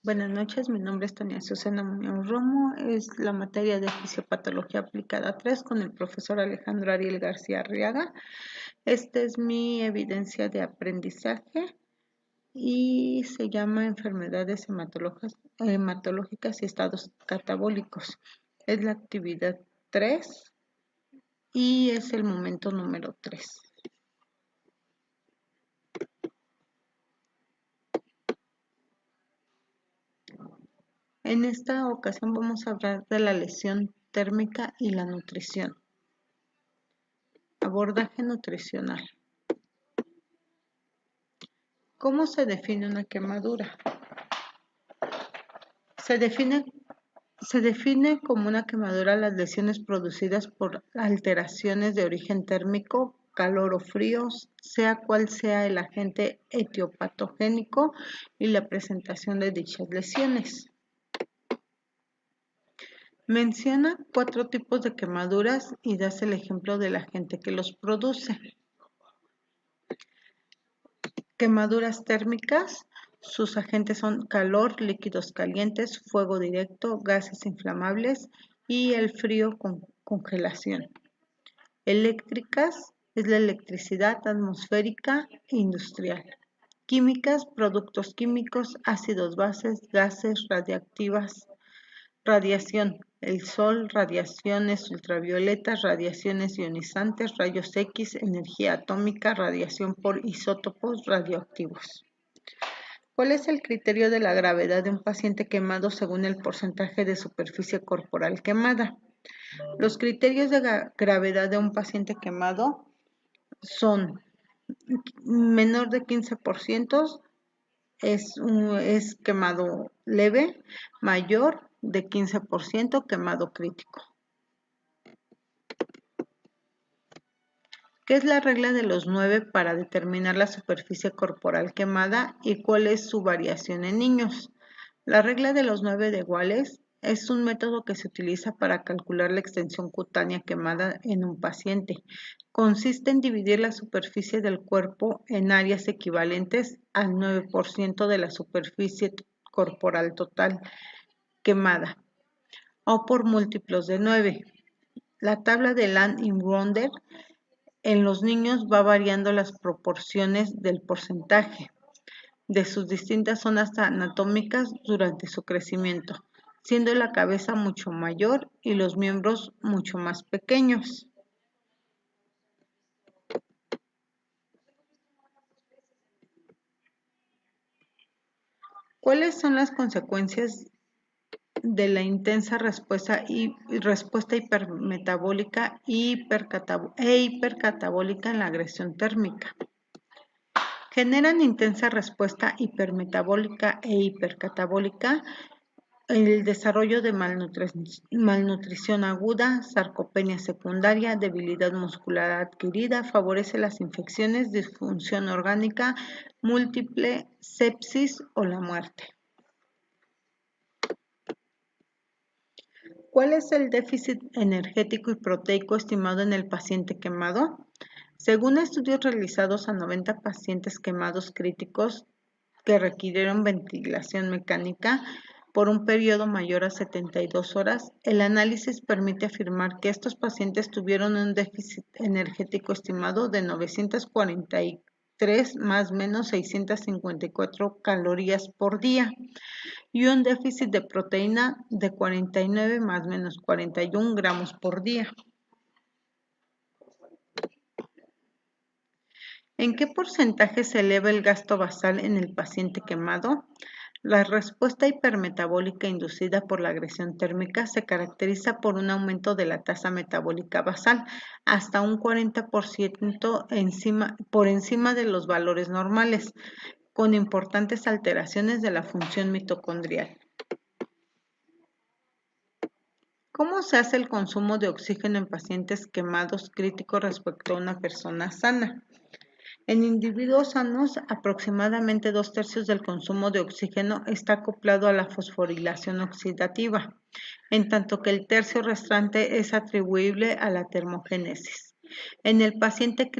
Buenas noches, mi nombre es Tania Susana Muñoz Romo, es la materia de Fisiopatología Aplicada 3 con el profesor Alejandro Ariel García Arriaga. Esta es mi evidencia de aprendizaje y se llama enfermedades hematológicas y estados catabólicos. Es la actividad 3 y es el momento número 3. En esta ocasión vamos a hablar de la lesión térmica y la nutrición. Abordaje nutricional. ¿Cómo se define una quemadura? Se define como una quemadura las lesiones producidas por alteraciones de origen térmico, calor o frío, sea cual sea el agente etiopatogénico y la presentación de dichas lesiones. Menciona 4 tipos de quemaduras y das el ejemplo del agente que los produce. Quemaduras térmicas, sus agentes son calor, líquidos calientes, fuego directo, gases inflamables y el frío con congelación. Eléctricas es la electricidad atmosférica e industrial. Químicas, productos químicos, ácidos bases, gases radiactivas, radiación, el sol, radiaciones ultravioletas, radiaciones ionizantes, rayos X, energía atómica, radiación por isótopos radioactivos. ¿Cuál es el criterio de la gravedad de un paciente quemado según el porcentaje de superficie corporal quemada? Los criterios de gravedad de un paciente quemado son menor de 15%, es quemado leve, mayor de 15%, quemado crítico. ¿Qué es la regla de los 9 para determinar la superficie corporal quemada y cuál es su variación en niños? La regla de los 9 de Wallace es un método que se utiliza para calcular la extensión cutánea quemada en un paciente. Consiste en dividir la superficie del cuerpo en áreas equivalentes al 9% de la superficie corporal total quemada o por múltiplos de 9. La tabla de Land y Wonder en los niños va variando las proporciones del porcentaje de sus distintas zonas anatómicas durante su crecimiento, siendo la cabeza mucho mayor y los miembros mucho más pequeños. ¿Cuáles son las consecuencias de la intensa respuesta hipermetabólica e hipercatabólica en la agresión térmica? Generan intensa respuesta hipermetabólica e hipercatabólica el desarrollo de malnutrición aguda, sarcopenia secundaria, debilidad muscular adquirida, favorece las infecciones, disfunción orgánica múltiple, sepsis o la muerte. ¿Cuál es el déficit energético y proteico estimado en el paciente quemado? Según estudios realizados a 90 pacientes quemados críticos que requirieron ventilación mecánica por un periodo mayor a 72 horas, el análisis permite afirmar que estos pacientes tuvieron un déficit energético estimado de 943 más menos 654 calorías por día y un déficit de proteína de 49 más menos 41 gramos por día. ¿En qué porcentaje se eleva el gasto basal en el paciente quemado? La respuesta hipermetabólica inducida por la agresión térmica se caracteriza por un aumento de la tasa metabólica basal hasta un 40% por encima de los valores normales, con importantes alteraciones de la función mitocondrial. ¿Cómo se hace el consumo de oxígeno en pacientes quemados críticos respecto a una persona sana? En individuos sanos, aproximadamente 2/3 del consumo de oxígeno está acoplado a la fosforilación oxidativa, en tanto que el tercio restante es atribuible a la termogénesis. En el paciente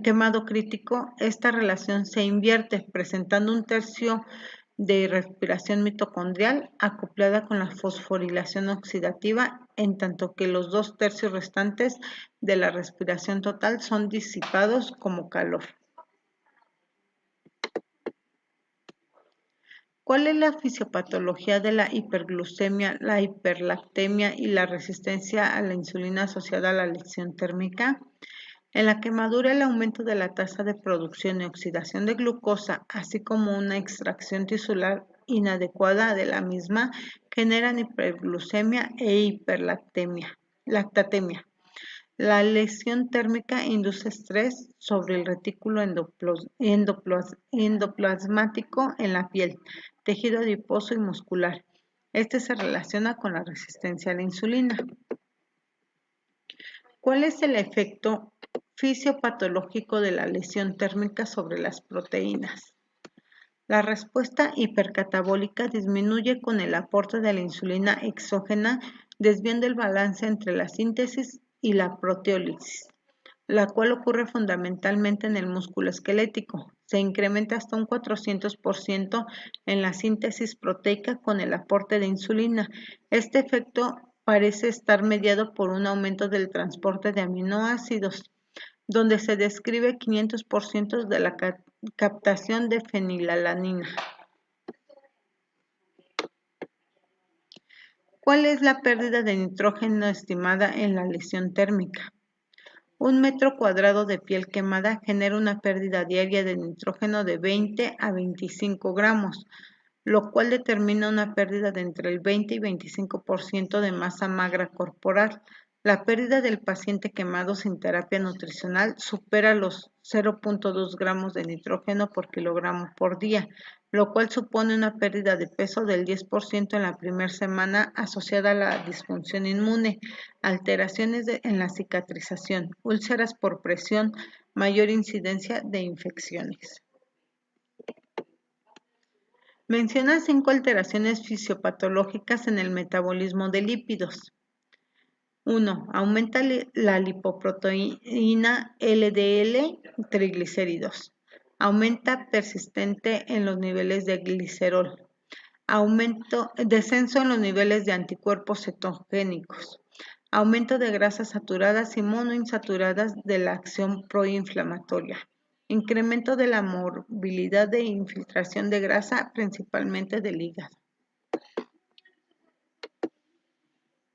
quemado crítico, esta relación se invierte, presentando un tercio de respiración mitocondrial acoplada con la fosforilación oxidativa, en tanto que los 2/3 restantes de la respiración total son disipados como calor. ¿Cuál es la fisiopatología de la hiperglucemia, la hiperlactemia y la resistencia a la insulina asociada a la lesión térmica? En la quemadura, el aumento de la tasa de producción y oxidación de glucosa, así como una extracción tisular inadecuada de la misma, generan hiperglucemia e hiperlactemia. La lesión térmica induce estrés sobre el retículo endoplasmático en la piel, tejido adiposo y muscular. Este se relaciona con la resistencia a la insulina. ¿Cuál es el efecto fisiopatológico de la lesión térmica sobre las proteínas? La respuesta hipercatabólica disminuye con el aporte de la insulina exógena, desviando el balance entre la síntesis y la proteólisis, la cual ocurre fundamentalmente en el músculo esquelético. Se incrementa hasta un 400% en la síntesis proteica con el aporte de insulina. Este efecto parece estar mediado por un aumento del transporte de aminoácidos, donde se describe 500% de la captación de fenilalanina. ¿Cuál es la pérdida de nitrógeno estimada en la lesión térmica? 1 metro cuadrado de piel quemada genera una pérdida diaria de nitrógeno de 20 a 25 gramos, lo cual determina una pérdida de entre el 20 y 25% de masa magra corporal. La pérdida del paciente quemado sin terapia nutricional supera los 0.2 gramos de nitrógeno por kilogramo por día, lo cual supone una pérdida de peso del 10% en la primera semana asociada a la disfunción inmune, alteraciones en la cicatrización, úlceras por presión, mayor incidencia de infecciones. Menciona 5 alteraciones fisiopatológicas en el metabolismo de lípidos. 1. Aumenta la lipoproteína LDL, triglicéridos. Aumenta persistente en los niveles de glicerol. Descenso en los niveles de anticuerpos cetogénicos. Aumento de grasas saturadas y monoinsaturadas de la acción proinflamatoria. Incremento de la movilidad de infiltración de grasa, principalmente del hígado.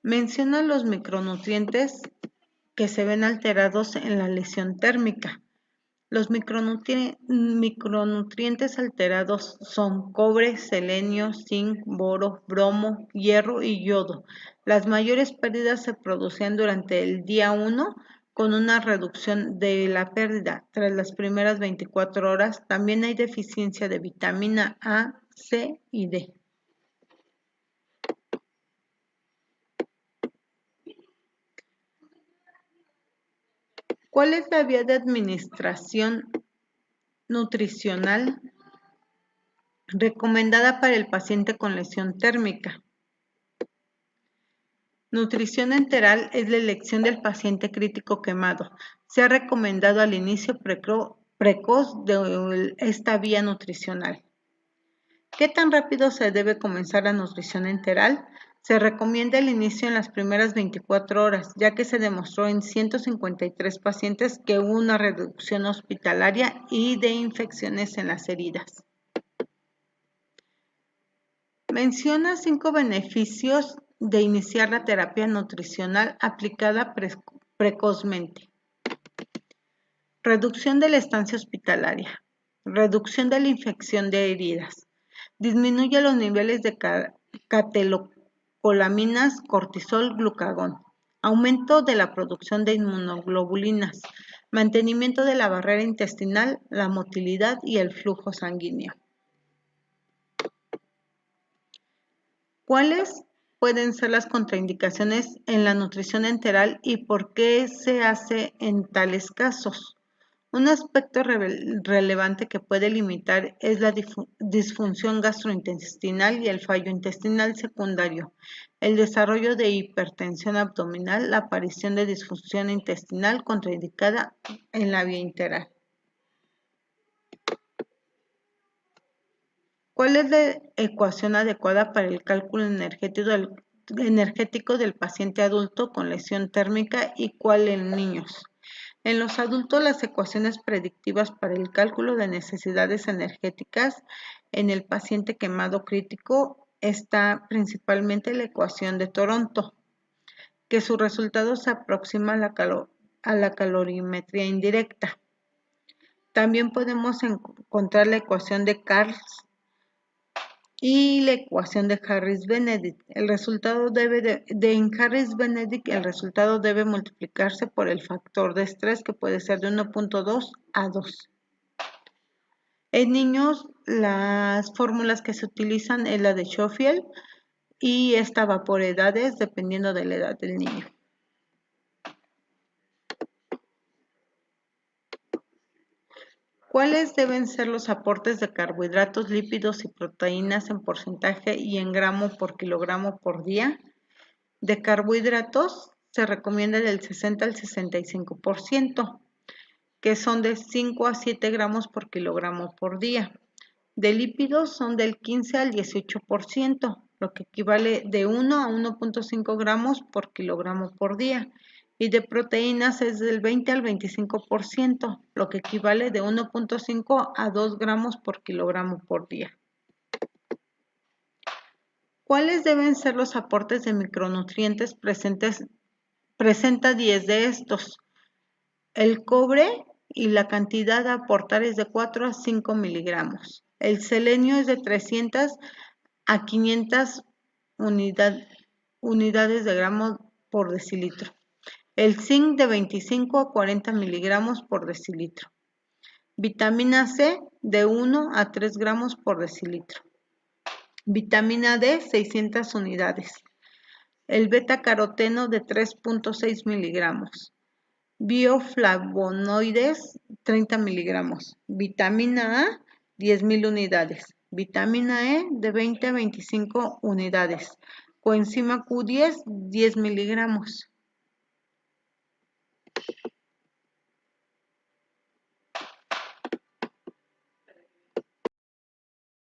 Menciona los micronutrientes que se ven alterados en la lesión térmica. Los micronutrientes alterados son cobre, selenio, zinc, boro, bromo, hierro y yodo. Las mayores pérdidas se producen durante el día 1 con una reducción de la pérdida tras las primeras 24 horas. También hay deficiencia de vitamina A, C y D. ¿Cuál es la vía de administración nutricional recomendada para el paciente con lesión térmica? Nutrición enteral es la elección del paciente crítico quemado. Se ha recomendado al inicio precoz de esta vía nutricional. ¿Qué tan rápido se debe comenzar la nutrición enteral? Se recomienda el inicio en las primeras 24 horas, ya que se demostró en 153 pacientes que hubo una reducción hospitalaria y de infecciones en las heridas. Menciona 5 beneficios de iniciar la terapia nutricional aplicada precozmente. Reducción de la estancia hospitalaria. Reducción de la infección de heridas. Disminuye los niveles de catecolaminas, cortisol, glucagón. Aumento de la producción de inmunoglobulinas. Mantenimiento de la barrera intestinal, la motilidad y el flujo sanguíneo. ¿Cuáles pueden ser las contraindicaciones en la nutrición enteral y por qué se hace en tales casos? Un aspecto relevante que puede limitar es la disfunción gastrointestinal y el fallo intestinal secundario, el desarrollo de hipertensión abdominal, la aparición de disfunción intestinal contraindicada en la vía enteral. ¿Cuál es la ecuación adecuada para el cálculo energético del paciente adulto con lesión térmica y cuál en niños? En los adultos, las ecuaciones predictivas para el cálculo de necesidades energéticas en el paciente quemado crítico está principalmente la ecuación de Toronto, que su resultado se aproxima a la calorimetría indirecta. También podemos encontrar la ecuación de Karls y la ecuación de Harris-Benedict. El resultado en Harris-Benedict el resultado debe multiplicarse por el factor de estrés, que puede ser de 1.2 a 2. En niños, las fórmulas que se utilizan es la de Schofield y esta va por edades dependiendo de la edad del niño. ¿Cuáles deben ser los aportes de carbohidratos, lípidos y proteínas en porcentaje y en gramo por kilogramo por día? De carbohidratos se recomienda del 60 al 65%, que son de 5 a 7 gramos por kilogramo por día. De lípidos son del 15 al 18%, lo que equivale de 1 a 1.5 gramos por kilogramo por día. Y de proteínas es del 20 al 25%, lo que equivale de 1.5 a 2 gramos por kilogramo por día. ¿Cuáles deben ser los aportes de micronutrientes presentes? Presenta 10 de estos. El cobre y la cantidad a aportar es de 4 a 5 miligramos. El selenio es de 300 a 500 unidades de gramos por decilitro. El zinc de 25 a 40 miligramos por decilitro. Vitamina C de 1 a 3 gramos por decilitro. Vitamina D 600 unidades. El beta-caroteno de 3.6 miligramos. Bioflavonoides 30 miligramos. Vitamina A 10.000 unidades. Vitamina E de 20 a 25 unidades. Coenzima Q10 10 miligramos.